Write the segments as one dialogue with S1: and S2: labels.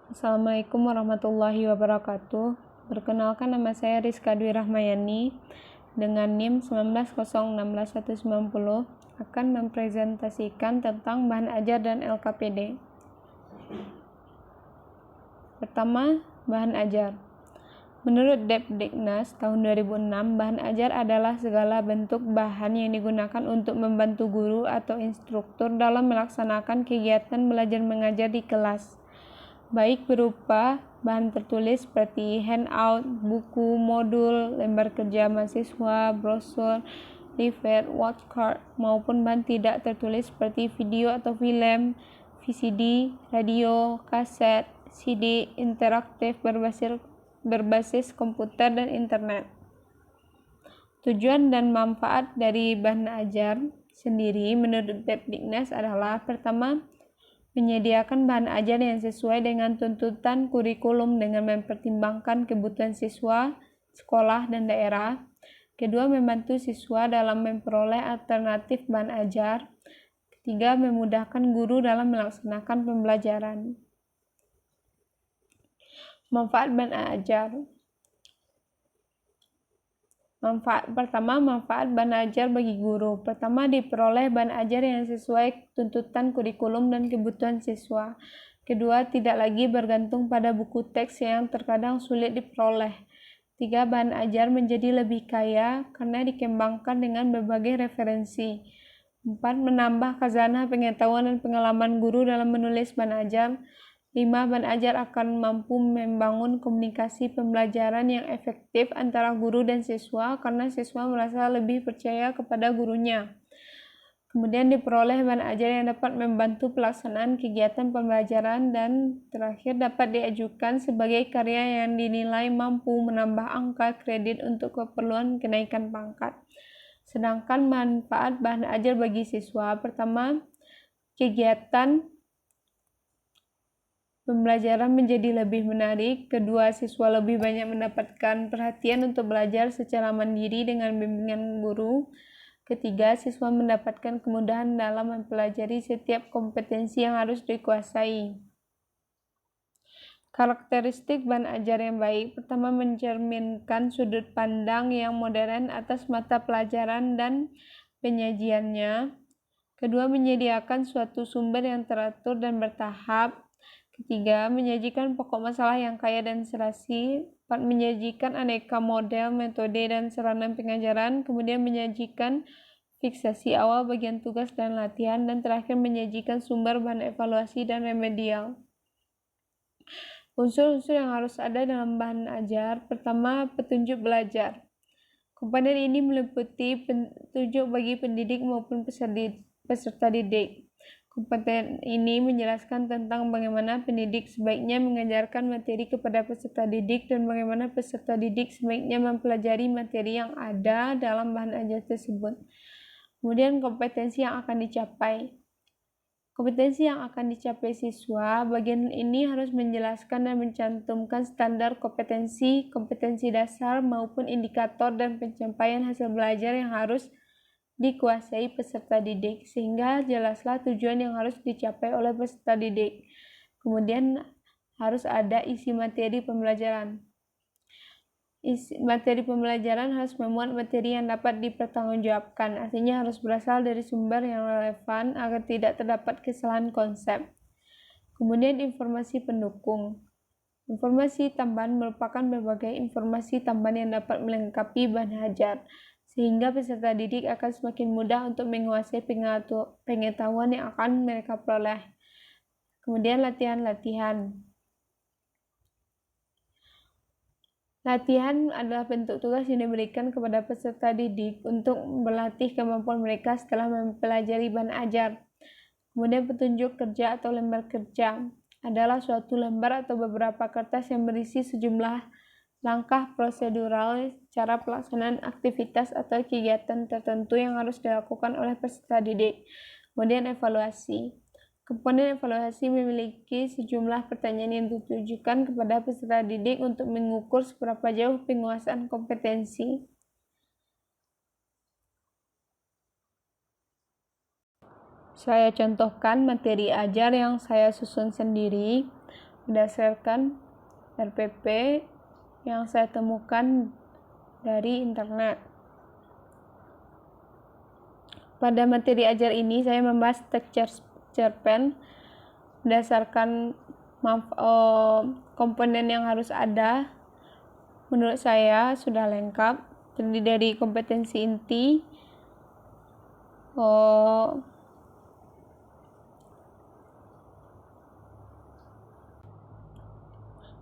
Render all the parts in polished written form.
S1: Assalamualaikum warahmatullahi wabarakatuh. Perkenalkan, nama saya Rizka Dwi Rahmayani dengan NIM 190161190 akan mempresentasikan tentang bahan ajar dan LKPD. Pertama, bahan ajar. Menurut Depdiknas tahun 2006, bahan ajar adalah segala bentuk bahan yang digunakan untuk membantu guru atau instruktur dalam melaksanakan kegiatan belajar mengajar di kelas, baik berupa bahan tertulis seperti handout, buku, modul, lembar kerja mahasiswa, brosur, leaflet, wordcard, maupun bahan tidak tertulis seperti video atau film, VCD, radio, kaset, CD, interaktif berbasis komputer dan internet. Tujuan dan manfaat dari bahan ajar sendiri menurut Depdiknas adalah: pertama, menyediakan bahan ajar yang sesuai dengan tuntutan kurikulum dengan mempertimbangkan kebutuhan siswa, sekolah, dan daerah. Kedua, membantu siswa dalam memperoleh alternatif bahan ajar. Ketiga, memudahkan guru dalam melaksanakan pembelajaran. Manfaat bahan ajar. Pertama, manfaat bahan ajar bagi guru. Pertama, diperoleh bahan ajar yang sesuai tuntutan kurikulum dan kebutuhan siswa. Kedua, tidak lagi bergantung pada buku teks yang terkadang sulit diperoleh. Tiga, bahan ajar menjadi lebih kaya karena dikembangkan dengan berbagai referensi. Empat, menambah khazanah pengetahuan dan pengalaman guru dalam menulis bahan ajar. 5. Bahan ajar akan mampu membangun komunikasi pembelajaran yang efektif antara guru dan siswa karena siswa merasa lebih percaya kepada gurunya. Kemudian diperoleh bahan ajar yang dapat membantu pelaksanaan kegiatan pembelajaran, dan terakhir dapat diajukan sebagai karya yang dinilai mampu menambah angka kredit untuk keperluan kenaikan pangkat. Sedangkan manfaat bahan ajar bagi siswa: pertama, kegiatan pembelajaran menjadi lebih menarik. Kedua, siswa lebih banyak mendapatkan perhatian untuk belajar secara mandiri dengan bimbingan guru. Ketiga, siswa mendapatkan kemudahan dalam mempelajari setiap kompetensi yang harus dikuasai. Karakteristik bahan ajar yang baik: pertama, mencerminkan sudut pandang yang modern atas mata pelajaran dan penyajiannya. Kedua, menyediakan suatu sumber yang teratur dan bertahap. Ketiga, menyajikan pokok masalah yang kaya dan serasi. 4. Menyajikan aneka model, metode, dan sarana pengajaran. Kemudian menyajikan fiksasi awal, bagian tugas dan latihan. Dan terakhir, menyajikan sumber bahan evaluasi dan remedial. Unsur-unsur yang harus ada dalam bahan ajar. Pertama, petunjuk belajar. Komponen ini meliputi petunjuk bagi pendidik maupun peserta didik. Komponen ini menjelaskan tentang bagaimana pendidik sebaiknya mengajarkan materi kepada peserta didik dan bagaimana peserta didik sebaiknya mempelajari materi yang ada dalam bahan ajar tersebut. Kemudian kompetensi yang akan dicapai. Kompetensi yang akan dicapai siswa, bagian ini harus menjelaskan dan mencantumkan standar kompetensi, kompetensi dasar maupun indikator dan pencapaian hasil belajar yang harus dikuasai peserta didik, sehingga jelaslah tujuan yang harus dicapai oleh peserta didik. Kemudian harus ada isi materi pembelajaran. Materi pembelajaran harus memuat materi yang dapat dipertanggungjawabkan, artinya harus berasal dari sumber yang relevan agar tidak terdapat kesalahan konsep. Kemudian informasi pendukung. Informasi tambahan merupakan berbagai informasi tambahan yang dapat melengkapi bahan ajar, sehingga peserta didik akan semakin mudah untuk menguasai pengetahuan yang akan mereka peroleh. Kemudian latihan-latihan. Latihan adalah bentuk tugas yang diberikan kepada peserta didik untuk berlatih kemampuan mereka setelah mempelajari bahan ajar. Kemudian petunjuk kerja atau lembar kerja adalah suatu lembar atau beberapa kertas yang berisi sejumlah langkah prosedural, cara pelaksanaan aktivitas atau kegiatan tertentu yang harus dilakukan oleh peserta didik. Kemudian evaluasi. Komponen evaluasi memiliki sejumlah pertanyaan yang ditujukan kepada peserta didik untuk mengukur seberapa jauh penguasaan kompetensi. Saya contohkan materi ajar yang saya susun sendiri. berdasarkan RPP yang saya temukan dari internet. Pada materi ajar ini saya membahas teks cerpen berdasarkan komponen yang harus ada. Menurut saya sudah lengkap, terdiri dari kompetensi inti,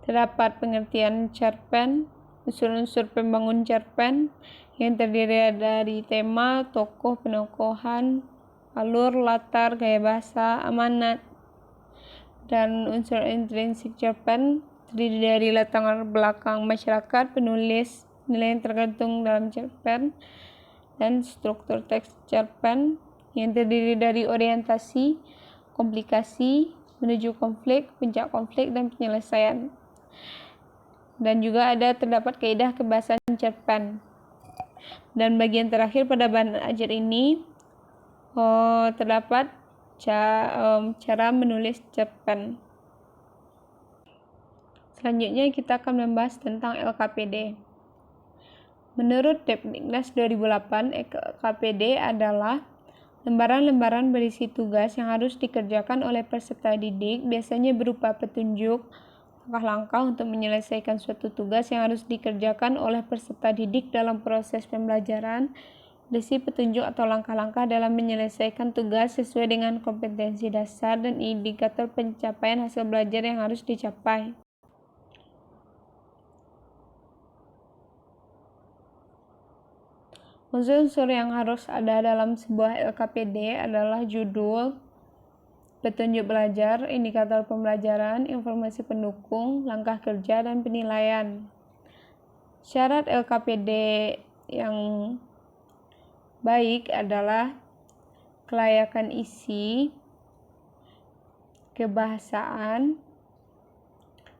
S1: terdapat pengertian cerpen, unsur-unsur pembangun cerpen yang terdiri dari tema, tokoh, penokohan, alur, latar, gaya bahasa, amanat, dan unsur intrinsik cerpen terdiri dari latar belakang masyarakat, penulis, nilai yang tergantung dalam cerpen, dan struktur teks cerpen yang terdiri dari orientasi, komplikasi, menuju konflik, puncak konflik, dan penyelesaian. Dan juga terdapat kaidah kebahasaan cerpen. Dan bagian terakhir pada bahan ajar ini terdapat cara menulis cerpen. Selanjutnya kita akan membahas tentang LKPD. Menurut Depdiknas 2008, LKPD adalah lembaran-lembaran berisi tugas yang harus dikerjakan oleh peserta didik, biasanya berupa petunjuk, langkah-langkah untuk menyelesaikan suatu tugas yang harus dikerjakan oleh peserta didik dalam proses pembelajaran, berisi petunjuk atau langkah-langkah dalam menyelesaikan tugas sesuai dengan kompetensi dasar dan indikator pencapaian hasil belajar yang harus dicapai. Unsur-unsur yang harus ada dalam sebuah LKPD adalah judul, petunjuk belajar, indikator pembelajaran, informasi pendukung, langkah kerja, dan penilaian. Syarat LKPD yang baik adalah kelayakan isi, kebahasaan.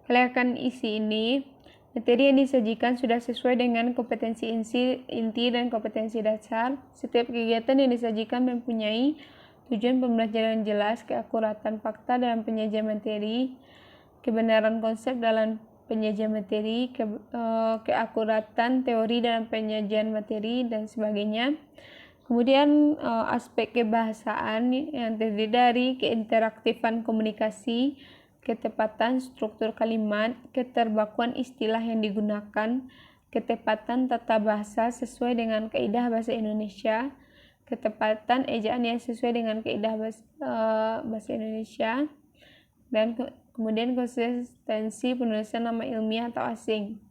S1: Kelayakan isi ini, materi yang disajikan sudah sesuai dengan kompetensi inti dan kompetensi dasar. Setiap kegiatan yang disajikan mempunyai tujuan pembelajaran jelas, keakuratan fakta dalam penyajian materi, kebenaran konsep dalam penyajian materi, keakuratan teori dalam penyajian materi, dan sebagainya. Kemudian aspek kebahasaan yang terdiri dari keinteraktifan komunikasi, ketepatan struktur kalimat, keterbakuan istilah yang digunakan, ketepatan tata bahasa sesuai dengan kaidah bahasa Indonesia, ketepatan ejaan yang sesuai dengan kaidah bahasa Indonesia, dan kemudian konsistensi penulisan nama ilmiah atau asing.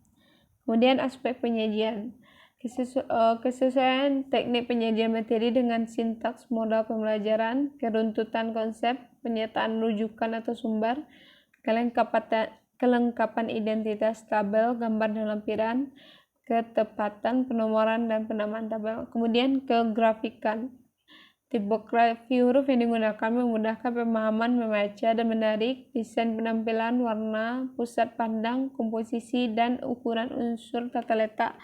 S1: Kemudian aspek penyajian, kesesuaian teknik penyajian materi dengan sintaks modal pembelajaran, keruntutan konsep, pernyataan rujukan atau sumber, kelengkapan identitas tabel, gambar dan lampiran, ketepatan penomoran dan penamaan tabel. Kemudian kegrafikan, tipografi huruf yang digunakan memudahkan pemahaman membaca dan menarik, desain penampilan, warna, pusat pandang, komposisi, dan ukuran unsur tata letak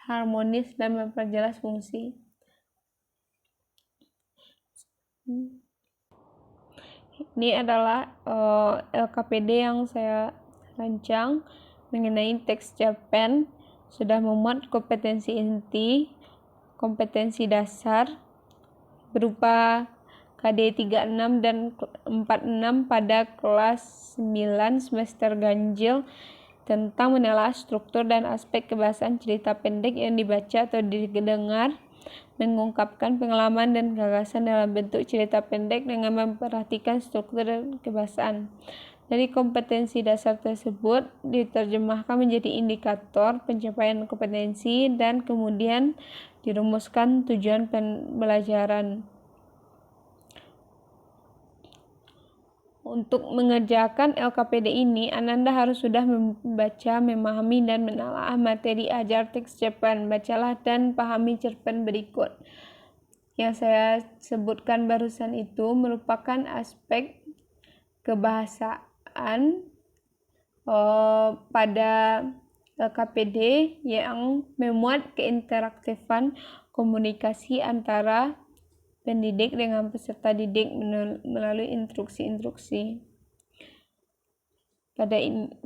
S1: harmonis dan memperjelas fungsi. Ini adalah LKPD yang saya rancang mengenai teks cerpen. Sudah memuat kompetensi inti, kompetensi dasar berupa KD 36 dan 46 pada kelas 9 semester ganjil tentang menelaah struktur dan aspek kebahasaan cerita pendek yang dibaca atau didengar, mengungkapkan pengalaman dan gagasan dalam bentuk cerita pendek dengan memperhatikan struktur dan kebahasaan. Dari kompetensi dasar tersebut diterjemahkan menjadi indikator pencapaian kompetensi dan kemudian dirumuskan tujuan pembelajaran. Untuk mengerjakan LKPD ini, Ananda harus sudah membaca, memahami, dan menelaah materi ajar teks cerpen. Bacalah dan pahami cerpen berikut. Yang saya sebutkan barusan itu merupakan aspek kebahasaan pada LKPD yang memuat keinteraktifan komunikasi antara pendidik dengan peserta didik melalui instruksi-instruksi.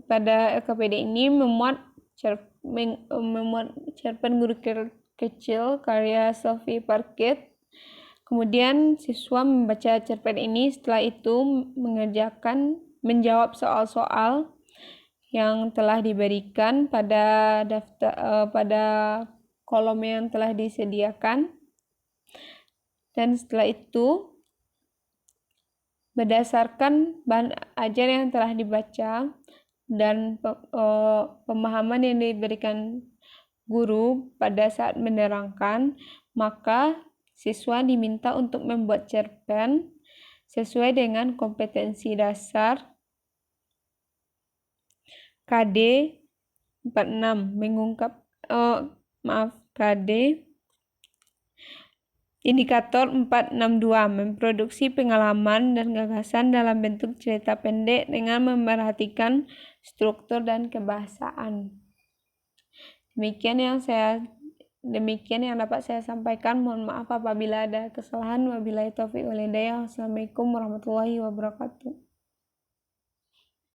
S1: Pada LKPD ini memuat cerpen guru kecil karya Sophie Parkett. Kemudian siswa membaca cerpen ini, setelah itu menjawab soal-soal yang telah diberikan pada kolom yang telah disediakan. Dan setelah itu, berdasarkan bahan ajar yang telah dibaca dan pemahaman yang diberikan guru pada saat menerangkan, maka siswa diminta untuk membuat cerpen sesuai dengan kompetensi dasar KD 46 KD Indikator 462 memproduksi pengalaman dan gagasan dalam bentuk cerita pendek dengan memerhatikan struktur dan kebahasaan. Demikian yang dapat saya sampaikan. Mohon maaf apabila ada kesalahan. Wabillahi taufiq wal hidayah. Wassalamualaikum warahmatullahi wabarakatuh.